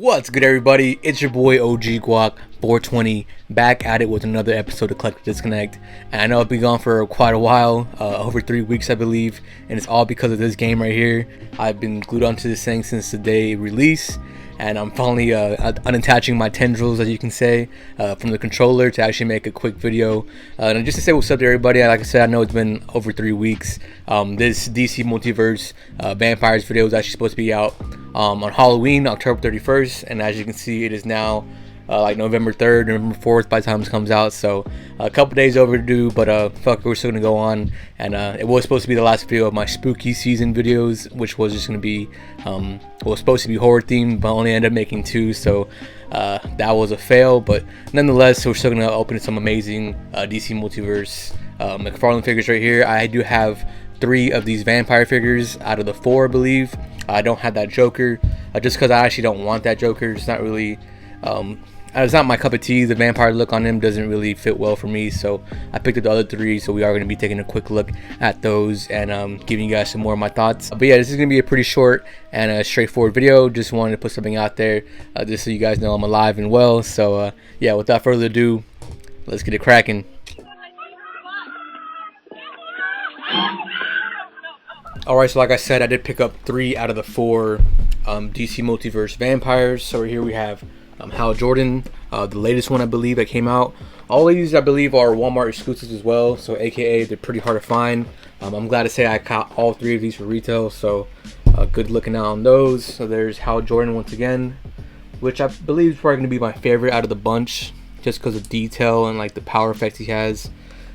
What's good, everybody? It's your boy OG GuaK 420 back at it with another episode of Collective Disconnect. And I know I've been gone for quite a while, over 3 weeks I believe, and it's all because of this game right here. I've been glued onto this thing since the day release, and I'm finally unattaching my tendrils, as you can say, from the controller to actually make a quick video. And just to say what's up to everybody, like I said, I know it's been over 3 weeks. This DC Multiverse Vampires video is actually supposed to be out on Halloween, October 31st, and as you can see, it is now like November 3rd, November 4th by the time this comes out, so a couple days overdue, but fuck, we're still gonna go on. And it was supposed to be the last video of my spooky season videos, which was just gonna be was supposed to be horror themed, but only ended up making 2, so that was a fail. But nonetheless, we're still gonna open some amazing DC Multiverse McFarlane figures right here. I do have 3 of these vampire figures out of the 4, I believe. I don't have that Joker, just because I actually don't want that Joker. It's not really it's not my cup of tea. The vampire look on him doesn't really fit well for me, so I picked up the other 3. So we are going to be taking a quick look at those and giving you guys some more of my thoughts. But yeah, this is going to be a pretty short and a straightforward video. Just wanted to put something out there just so you guys know I'm alive and well. So yeah, without further ado, let's get it cracking. Alright, so like I said, I did pick up 3 out of the 4 DC Multiverse Vampires. So here we have Hal Jordan, the latest one I believe that came out. All of these I believe are Walmart exclusives as well, so aka they're pretty hard to find. I'm glad to say I caught all 3 of these for retail, so good looking out on those. So there's Hal Jordan once again, which I believe is probably going to be my favorite out of the bunch, just because of detail and like the power effects he has.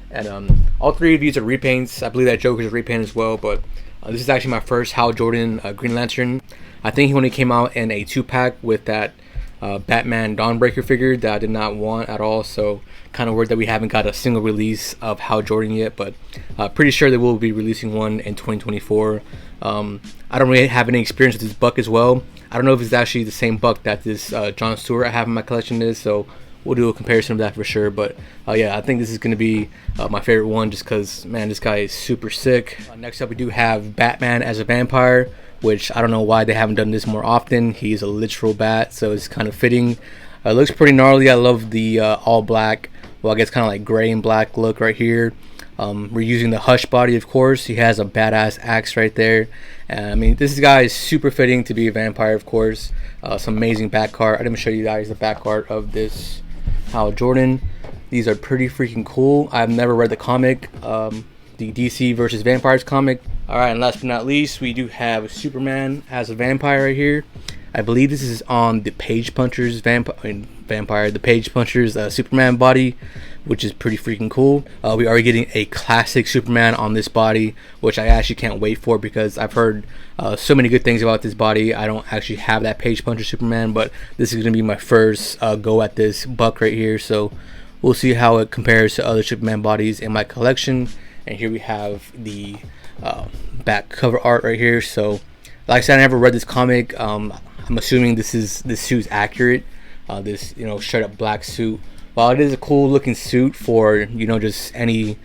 And all 3 of these are repaints. I believe that Joker's a repaint as well, but this is actually my first Hal Jordan Green Lantern. I think he only came out in a 2-pack with that Batman Dawnbreaker figure that I did not want at all, so kind of weird that we haven't got a single release of Hal Jordan yet, but pretty sure they will be releasing one in 2024. I don't really have any experience with this buck as well. I don't know if it's actually the same buck that this John Stewart I have in my collection is, so we'll do a comparison of that for sure. But yeah, I think this is going to be my favorite one, just because, man, this guy is super sick. Next up, we do have Batman as a vampire, which I don't know why they haven't done this more often. He's a literal bat, so it's kind of fitting. It looks pretty gnarly. I love the all black, well, I guess kind of like gray and black look right here. We're using the Hush body, of course. He has a badass axe right there. I mean, this guy is super fitting to be a vampire, of course. Some amazing back art. I'm going to show you guys the back art of this Hal Jordan. These are pretty freaking cool. I've never read the comic, the DC versus Vampires comic. Alright, and last but not least, we do have Superman as a vampire right here. I believe this is on the Page Puncher's the Page Puncher's Superman body, which is pretty freaking cool. We are getting a classic Superman on this body, which I actually can't wait for, because I've heard so many good things about this body. I don't actually have that Page Puncher Superman, but this is going to be my first go at this buck right here, so we'll see how it compares to other Superman bodies in my collection. And here we have the back cover art right here. So like I said, I never read this comic. I'm assuming this suit's accurate. This, you know, straight up black suit, while it is a cool looking suit for, you know, just any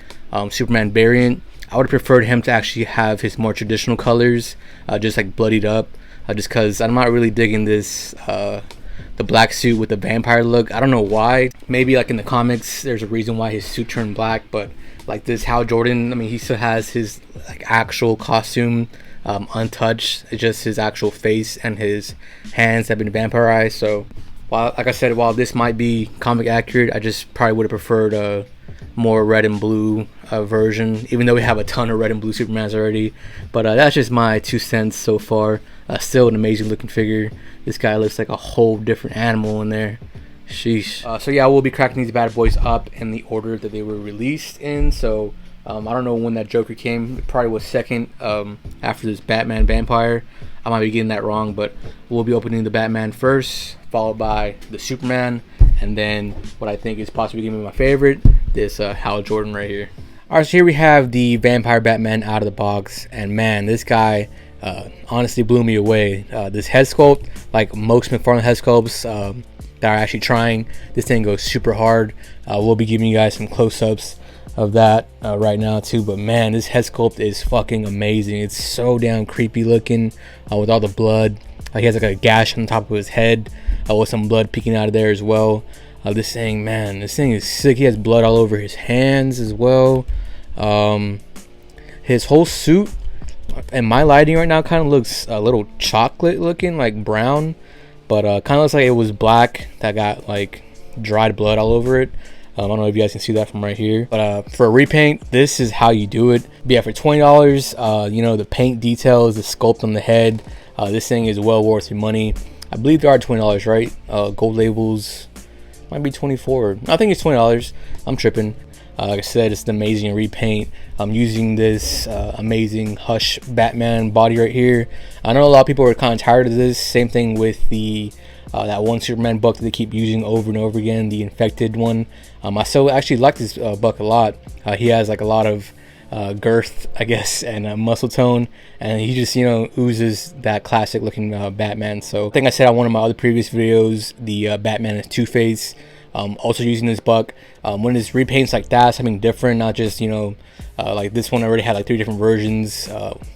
Superman variant, I would have preferred him to actually have his more traditional colors, just like bloodied up, just because I'm not really digging this the black suit with the vampire look. I don't know why. Maybe like in the comics there's a reason why his suit turned black, but like this Hal Jordan, I mean, he still has his like actual costume untouched. It's just his actual face and his hands have been vampirized. So while, like I said, while this might be comic accurate, I just probably would have preferred a more red and blue version, even though we have a ton of red and blue Supermans already. But that's just my 2 cents so far. Still an amazing looking figure. This guy looks like a whole different animal in there. Sheesh. So yeah, we'll be cracking these bad boys up in the order that they were released in. So I don't know when that Joker came. It probably was second after this Batman Vampire. I might be getting that wrong, but we'll be opening the Batman first, followed by the Superman, and then what I think is possibly going to be my favorite, this Hal Jordan right here. Alright, so here we have the Vampire Batman out of the box, and man, this guy honestly blew me away. This head sculpt, like most McFarlane head sculpts that are actually trying, this thing goes super hard. We'll be giving you guys some close-ups of that right now too, but man, this head sculpt is fucking amazing. It's so damn creepy looking with all the blood. He has like a gash on top of his head. with some blood peeking out of there as well. This thing, man, this thing is sick. He has blood all over his hands as well. His whole suit, and my lighting right now, kind of looks a little chocolate looking, like brown, but kind of looks like it was black that got like dried blood all over it. I don't know if you guys can see that from right here, but for a repaint, this is how you do it. But yeah, for $20, you know, the paint details, the sculpt on the head, this thing is well worth your money. I believe they are $20, right? Gold labels might be $24. I think it's $20. I'm tripping. Like I said, it's an amazing repaint. I'm using this amazing Hush Batman body right here. I know a lot of people are kind of tired of this. Same thing with the that one Superman buck that they keep using over and over again, the infected one. I still actually like this buck a lot. He has like a lot of girth, I guess, and muscle tone, and he just, you know, oozes that classic looking Batman. So I think I said on one of my other previous videos, the Batman is Two-Face. Also using this buck, when it's repaints like that, something different, not just, you know, like this one already had like 3 different versions,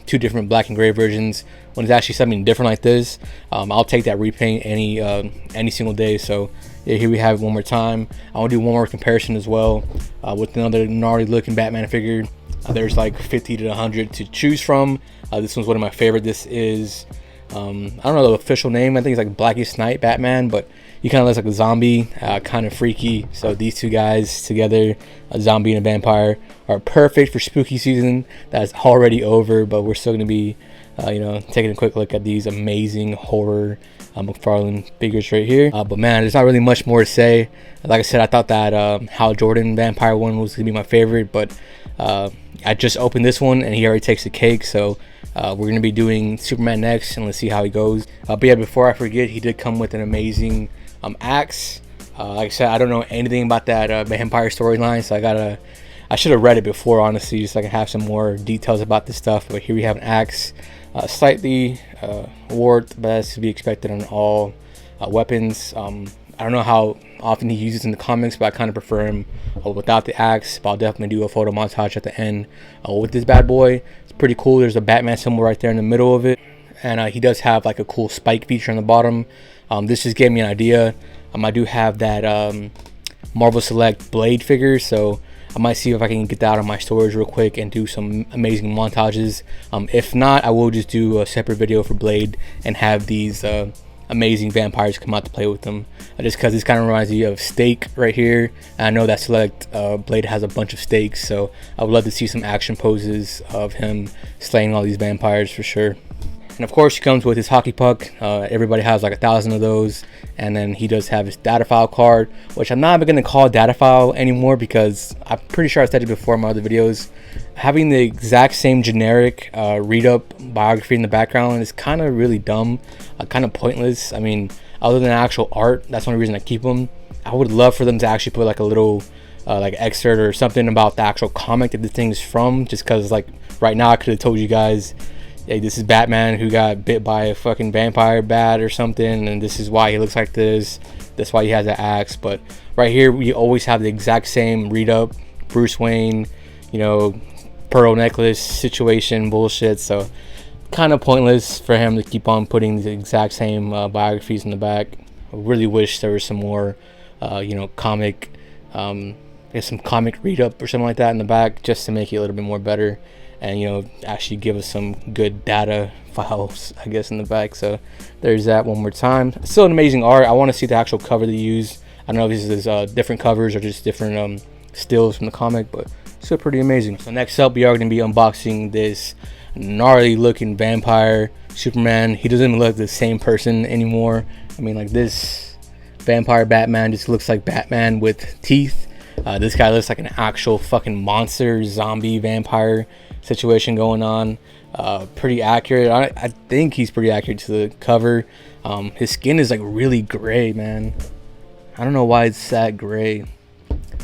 2 different black and gray versions. When it's actually something different like this, I'll take that repaint any single day. So yeah, here we have it one more time. I want to do one more comparison as well with another gnarly looking Batman figure. There's like 50 to 100 to choose from. This one's one of my favorite. This is I don't know the official name. I think it's like Blackest Night Batman, but he kind of looks like a zombie, kind of freaky. So these two guys together, a zombie and a vampire, are perfect for spooky season. That's already over, but we're still going to be you know, taking a quick look at these amazing horror McFarlane figures right here. But man, there's not really much more to say. Like I said, I thought that Hal Jordan vampire one was going to be my favorite, but I just opened this one and he already takes the cake. So we're going to be doing Superman next, and let's see how he goes. But yeah, before I forget, he did come with an amazing axe. Like I said, I don't know anything about that vampire storyline, so I should have read it before, honestly, just so I can have some more details about this stuff. But here we have an axe, slightly warped, but that's to be expected on all weapons. I don't know how often he uses in the comics, but I kind of prefer him without the axe. But I'll definitely do a photo montage at the end with this bad boy. It's pretty cool. There's a Batman symbol right there in the middle of it, and he does have like a cool spike feature on the bottom. This just gave me an idea. I do have that Marvel Select Blade figure, so I might see if I can get that out of my storage real quick and do some amazing montages. If not, I will just do a separate video for Blade and have these amazing vampires come out to play with them. Just because this kind of reminds me of Stake right here. And I know that Select Blade has a bunch of stakes, so I would love to see some action poses of him slaying all these vampires for sure. And of course, he comes with his hockey puck. Everybody has like 1,000 of those. And then he does have his data file card, which I'm not going to call data file anymore because I'm pretty sure I said it before in my other videos. Having the exact same generic read-up biography in the background is kind of really dumb, kind of pointless. I mean, other than actual art, that's the only reason I keep them. I would love for them to actually put like a little like excerpt or something about the actual comic that the thing's from, just because like right now I could have told you guys, hey, this is Batman who got bit by a fucking vampire bat or something, and this is why he looks like this. That's why he has an axe. But right here, we always have the exact same read-up, Bruce Wayne, you know, pearl necklace situation bullshit. So kind of pointless for him to keep on putting the exact same biographies in the back. I really wish there was some more, you know, comic, some comic read-up or something like that in the back, just to make it a little bit more better. And, you know, actually give us some good data files, I guess, in the back. So there's that one more time. Still an amazing art. I want to see the actual cover they use. I don't know if this is different covers or just different stills from the comic, but still pretty amazing. So next up, we are going to be unboxing this gnarly looking vampire Superman. He doesn't even look the same person anymore. I mean, like, this vampire Batman just looks like Batman with teeth. This guy looks like an actual fucking monster zombie vampire situation going on. Pretty accurate. I think he's pretty accurate to the cover. His skin is like really gray, man. I don't know why it's that gray.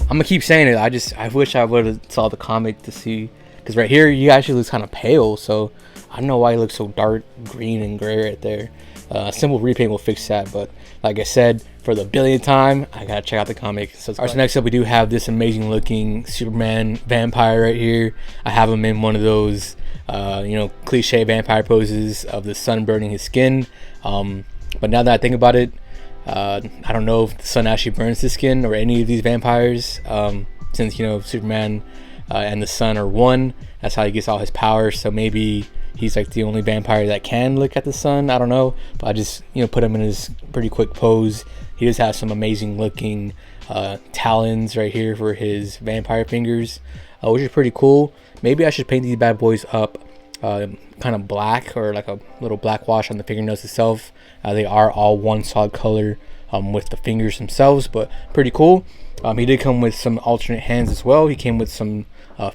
I'm gonna keep saying it. I wish I would have saw the comic to see, because right here he actually looks kind of pale, so I don't know why he looks so dark green and gray right there. Simple repaint will fix that, but like I said, for the billionth time, I gotta check out the comic. So next up, we do have this amazing looking Superman vampire right here. I have him in one of those you know, cliche vampire poses of the sun burning his skin. But now that I think about it, I don't know if the sun actually burns the skin or any of these vampires, since you know Superman and the sun are one. That's how he gets all his powers. So maybe he's like the only vampire that can look at the sun. I don't know, but I just put him in his pretty quick pose. He does have some amazing looking talons right here for his vampire fingers, which is pretty cool. Maybe I should paint these bad boys up kind of black, or like a little black wash on the fingernails itself. They are all one solid color with the fingers themselves, but pretty cool. He did come with some alternate hands as well. He came with some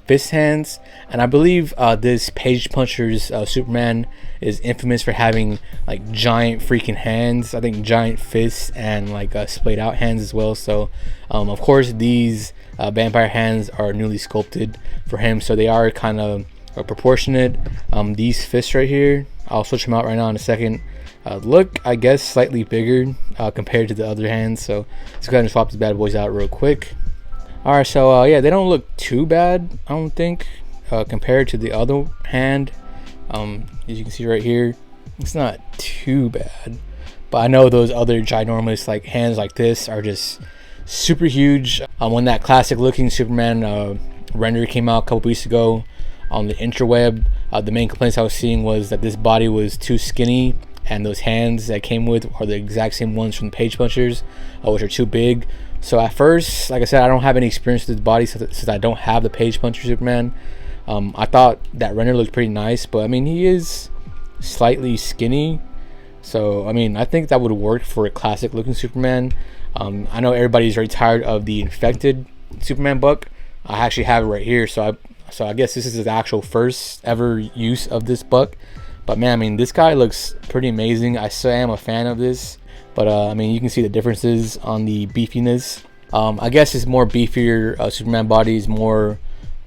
fist hands, and I believe this Page Puncher's Superman is infamous for having like giant freaking hands. I think giant fists and like splayed out hands as well. So of course these vampire hands are newly sculpted for him, so they are kind of proportionate. These fists right here, I'll switch them out right now in a second, look, I guess, slightly bigger compared to the other hands. So let's go ahead and swap these bad boys out real quick. Alright, so yeah, they don't look too bad, I don't think, compared to the other hand. As you can see right here, it's not too bad, but I know those other ginormous like hands like this are just super huge. When that classic looking Superman render came out a couple weeks ago on the interweb, the main complaints I was seeing was that this body was too skinny, and those hands that came with are the exact same ones from the Page Punchers, which are too big. So at first, like I said, I don't have any experience with this body since I don't have the Page Puncher Superman. I thought that render looked pretty nice, but I mean, he is slightly skinny, so I mean, I think that would work for a classic looking Superman. I know everybody's very tired of the infected Superman buck. I actually have it right here, so I guess this is the actual first ever use of this buck. But man, I mean, this guy looks pretty amazing. I still am a fan of this, but I mean, you can see the differences on the beefiness. I guess it's more beefier. Superman body is more,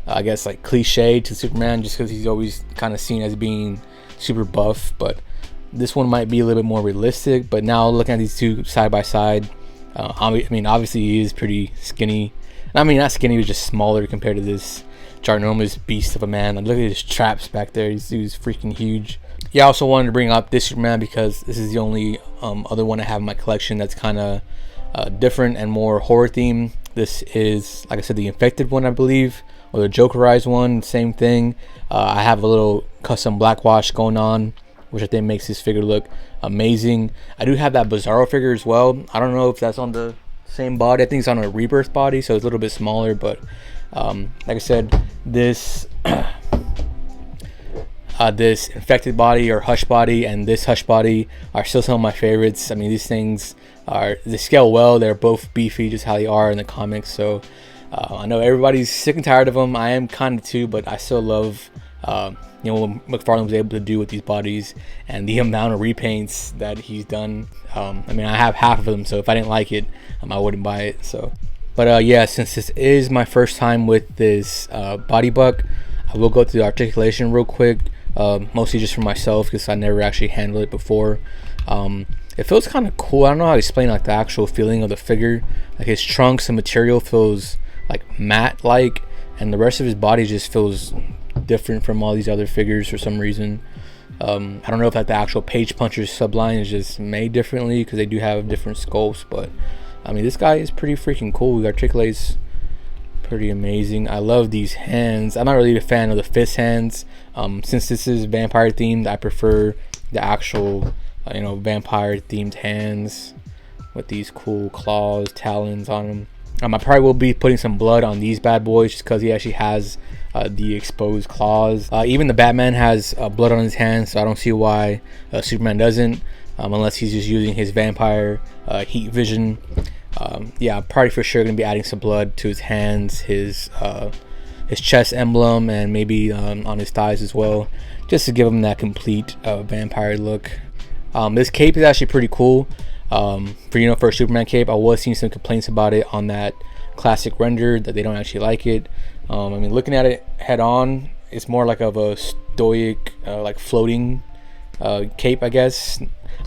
I guess, like cliche to Superman, just because he's always kind of seen as being super buff. But this one might be a little bit more realistic. But now looking at these two side by side, I mean, obviously he is pretty skinny. I mean, not skinny, he was just smaller compared to this ginormous beast of a man. Like, look at his traps back there. This dude's freaking huge. Yeah, I also wanted to bring up this Superman because this is the only other one I have in my collection that's kind of different and more horror themed. This is, like I said, the infected one, I believe, or the Jokerized one, same thing. I have a little custom black wash going on, which I think makes this figure look amazing. I do have that Bizarro figure as well. I don't know if that's on the same body. I think it's on a Rebirth body, so it's a little bit smaller, but like I said, this this infected body or Hush body and this Hush body are still some of my favorites. I mean, these things they scale well. They're both beefy, just how they are in the comics. So I know everybody's sick and tired of them. I am kind of too, but I still love what McFarlane was able to do with these bodies and the amount of repaints that he's done. I mean, I have half of them, so if I didn't like it, I wouldn't buy it. So, but yeah, since this is my first time with this body buck, I will go through the articulation real quick. Mostly just for myself because I never actually handled it before. It feels kind of cool. I don't know how to explain like the actual feeling of the figure. Like his trunks and material feels like matte like, and the rest of his body just feels different from all these other figures for some reason. I don't know if that the actual Page Punchers subline is just made differently because they do have different sculpts, but I mean, this guy is pretty freaking cool. He articulates pretty amazing. I love these hands. I'm not really a fan of the fist hands. Since this is vampire themed, I prefer the actual vampire themed hands with these cool claws, talons on them. I probably will be putting some blood on these bad boys just because he actually has the exposed claws. Even the Batman has blood on his hands, so I don't see why Superman doesn't, unless he's just using his vampire heat vision. Yeah, I'm probably for sure gonna be adding some blood to his hands, his chest emblem, and maybe on his thighs as well, just to give him that complete vampire look. This cape is actually pretty cool. For a Superman cape, I was seeing some complaints about it on that classic render, that they don't actually like it. I mean, looking at it head on, it's more like of a stoic, like floating cape, I guess.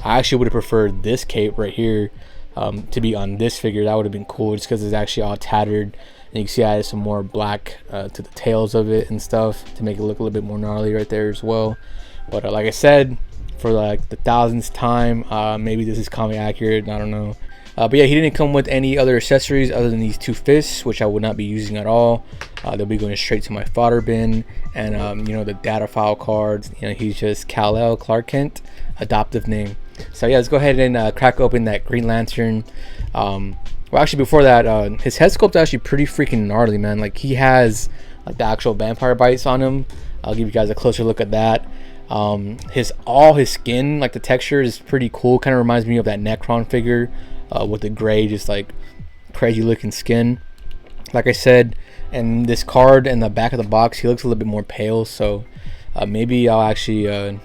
I actually would have preferred this cape right here to be on this figure. That would have been cool, just because it's actually all tattered, and you can see I added some more black to the tails of it and stuff to make it look a little bit more gnarly right there as well. But like I said, for like the thousandth time. Maybe this is comic accurate, I don't know. But yeah, he didn't come with any other accessories other than these two fists, which I would not be using at all. They'll be going straight to my fodder bin. And you know, the data file cards, you know, he's just Kal-El Clark Kent, adoptive name. So yeah, let's go ahead and crack open that Green Lantern. Well, actually before that, his head sculpt is actually pretty freaking gnarly, man. Like, he has like the actual vampire bites on him. I'll give you guys a closer look at that. All his skin, like the texture is pretty cool. Kind of reminds me of that Necron figure, with the gray, just like crazy looking skin. Like I said, and this card in the back of the box, he looks a little bit more pale. So maybe I'll actually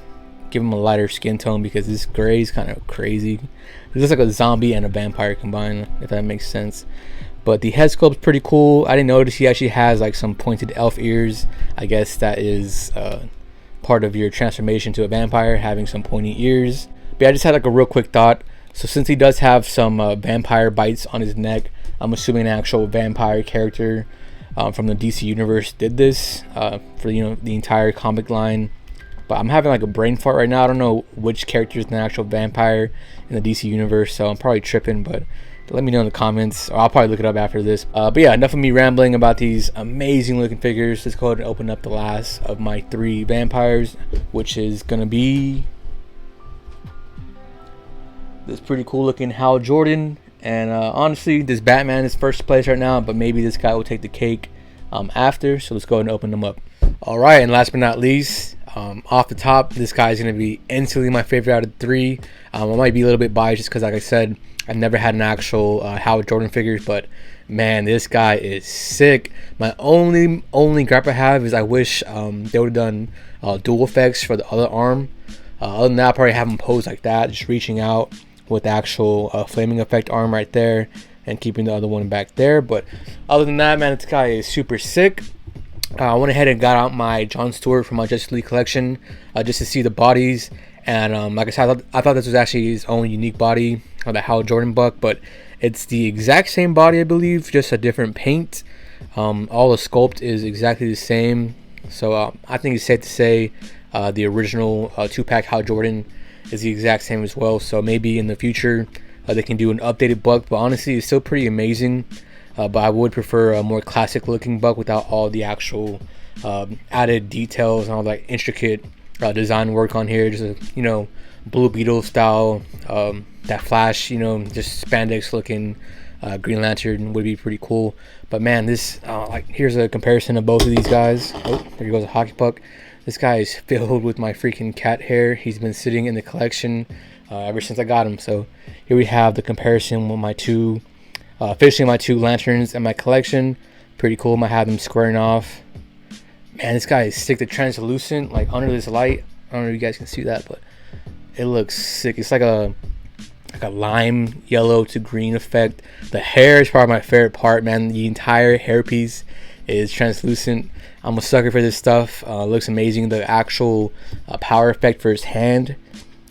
give him a lighter skin tone, because this gray is kind of crazy. It looks like a zombie and a vampire combined, if that makes sense. But the head sculpt's pretty cool. I didn't notice he actually has like some pointed elf ears. I guess that is part of your transformation to a vampire, having some pointy ears. But yeah, I just had like a real quick thought. So since he does have some vampire bites on his neck, I'm assuming an actual vampire character from the DC universe did this for, you know, the entire comic line. But I'm having like a brain fart right now. I don't know which character is an actual vampire in the DC universe, so I'm probably tripping, but let me know in the comments, or I'll probably look it up after this. But yeah, enough of me rambling about these amazing looking figures. Let's go ahead and open up the last of my 3 vampires, which is gonna be this pretty cool looking Hal Jordan. And honestly, this Batman is first place right now, but maybe this guy will take the cake after. So let's go ahead and open them up. All right, and last but not least, off the top, this guy is going to be instantly my favorite out of 3. I might be a little bit biased just because, like I said, I've never had an actual Hal Jordan figure, but man, this guy is sick. My only gripe I have is I wish they would have done dual effects for the other arm. Other than that, I'll probably have him pose like that, just reaching out with the actual flaming effect arm right there and keeping the other one back there. But other than that, man, this guy is super sick. I went ahead and got out my John Stewart from my Justice League collection just to see the bodies. And like I said, I thought this was actually his own unique body, the Hal Jordan buck, but it's the exact same body, I believe, just a different paint. All the sculpt is exactly the same. So I think it's safe to say the original 2-pack Hal Jordan is the exact same as well. So maybe in the future they can do an updated buck, but honestly it's still pretty amazing. But I would prefer a more classic looking buck without all the actual added details and all that intricate design work on here. Just a, you know, Blue Beetle style, that Flash, you know, just spandex looking Green Lantern would be pretty cool. But man, this like, here's a comparison of both of these guys. Oh, there goes a hockey puck. This guy is filled with my freaking cat hair. He's been sitting in the collection ever since I got him. So here we have the comparison with my two, officially my 2 lanterns in my collection. Pretty cool. Might have them squaring off. Man, this guy is sick. The translucent, like under this light. I don't know if you guys can see that, but it looks sick. It's like a lime yellow to green effect. The hair is probably my favorite part, man. The entire hairpiece is translucent. I'm a sucker for this stuff. Looks amazing. The actual power effect for his hand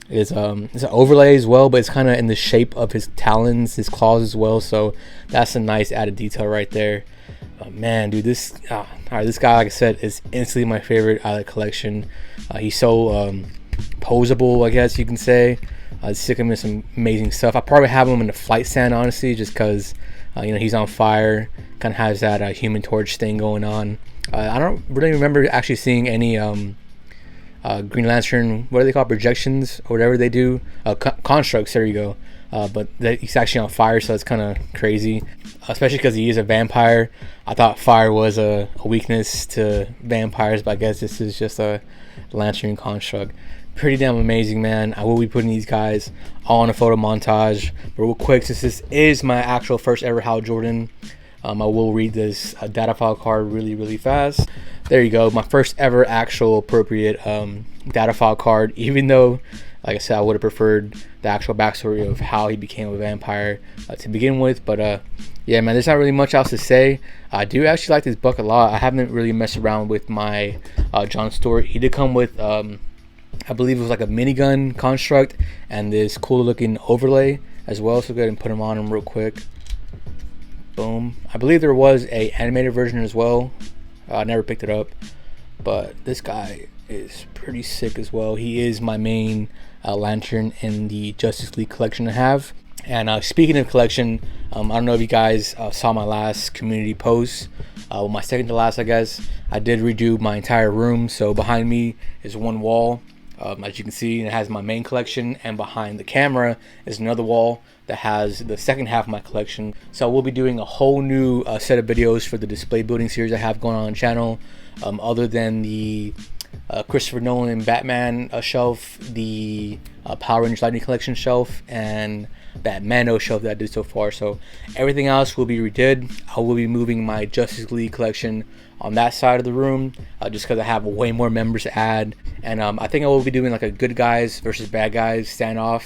is it's an overlay as well, but it's kind of in the shape of his talons, his claws as well. So that's a nice added detail right there. Man, dude, this this guy, like I said, is instantly my favorite out of the collection. He's so posable, I guess you can say. Sick him with some amazing stuff. I probably have him in the flight stand, honestly, just because you know, he's on fire. Kind of has that Human Torch thing going on. I don't really remember actually seeing any Green Lantern, what do they call, projections or whatever they do, constructs, there you go. But he's actually on fire, so it's kind of crazy, especially because he is a vampire. I thought fire was a weakness to vampires, but I guess this is just a lantern construct. Pretty damn amazing, man. I will be putting these guys all in a photo montage, but real quick, since this is my actual first ever Hal Jordan, I will read this data file card really fast. There you go, my first ever actual appropriate data file card, even though, like I said, I would have preferred the actual backstory of how he became a vampire to begin with. But yeah, man, there's not really much else to say. I do actually like this buck a lot. I haven't really messed around with my John Stewart. He did come with I believe it was like a minigun construct and this cool looking overlay as well. So go ahead and put him on him real quick. Boom. I believe there was a animated version as well. I never picked it up, but this guy is pretty sick as well. He is my main lantern in the Justice League collection I have. And speaking of collection, I don't know if you guys saw my last community post. Well, my second to last, I guess. I did redo my entire room. So behind me is one wall, as you can see, and it has my main collection. And behind the camera is another wall that has the second half of my collection. So we'll be doing a whole new set of videos for the display building series I have going on the channel. Other than the Christopher Nolan and Batman shelf, the Power Rangers Lightning Collection shelf, and that Mano shelf that I did so far. So everything else will be redid. I will be moving my Justice League collection on that side of the room, just because I have way more members to add. And I think I will be doing like a good guys versus bad guys standoff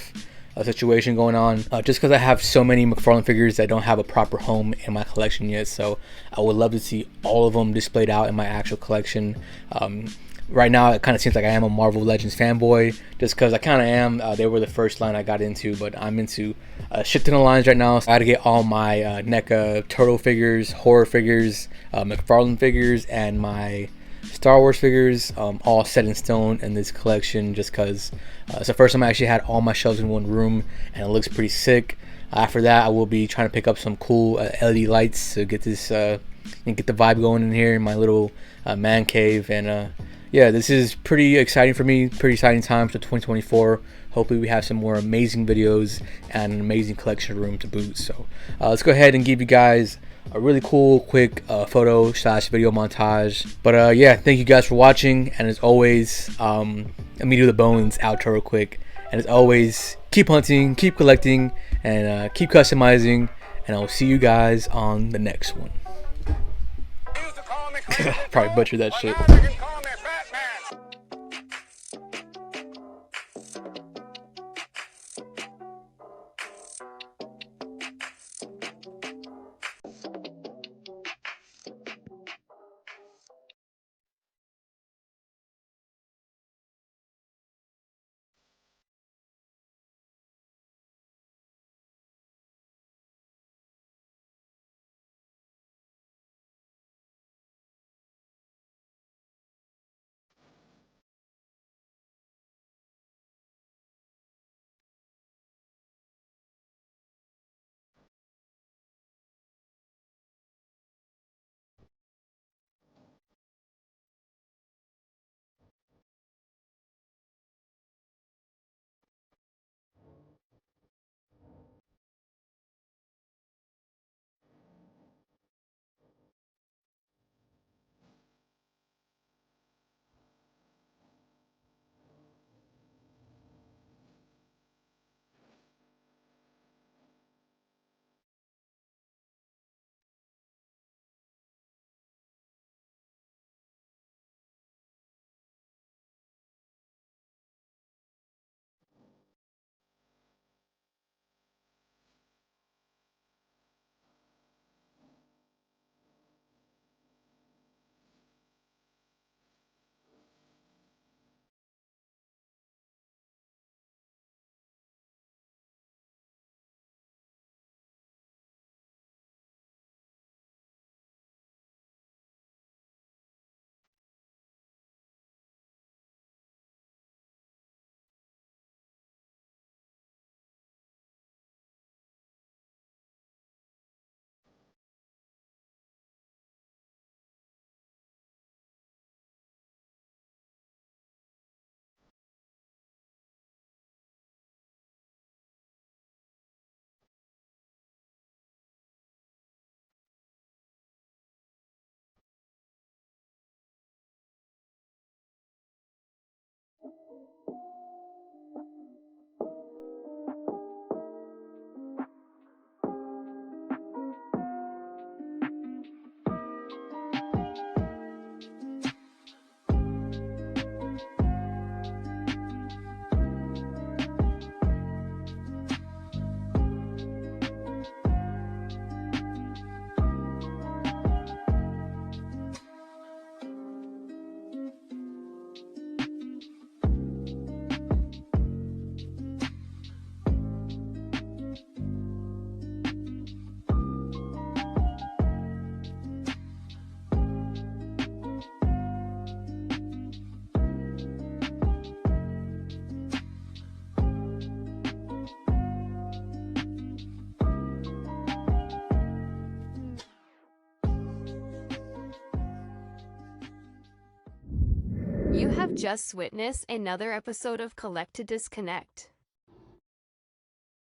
situation going on, just because I have so many McFarlane figures that don't have a proper home in my collection yet. So I would love to see all of them displayed out in my actual collection. Right now it kind of seems like I am a Marvel Legends fanboy, just because I kind of am. They were the first line I got into, but I'm into shit ton of lines right now. So I got to get all my NECA Turtle figures, horror figures, McFarlane figures, and my Star Wars figures all set in stone in this collection, just because it's the first time I actually had all my shelves in one room, and it looks pretty sick. After that, I will be trying to pick up some cool LED lights to get this and get the vibe going in here in my little man cave. And yeah, this is pretty exciting for me, pretty exciting times for 2024. Hopefully we have some more amazing videos and an amazing collection room to boot. So let's go ahead and give you guys a really cool quick photo / video montage. But yeah, thank you guys for watching, and as always, let me do the bones outro real quick. And as always, keep hunting, keep collecting, and keep customizing, and I'll see you guys on the next one. Probably butchered that shit. have just witnessed another episode of Collect to Disconnect.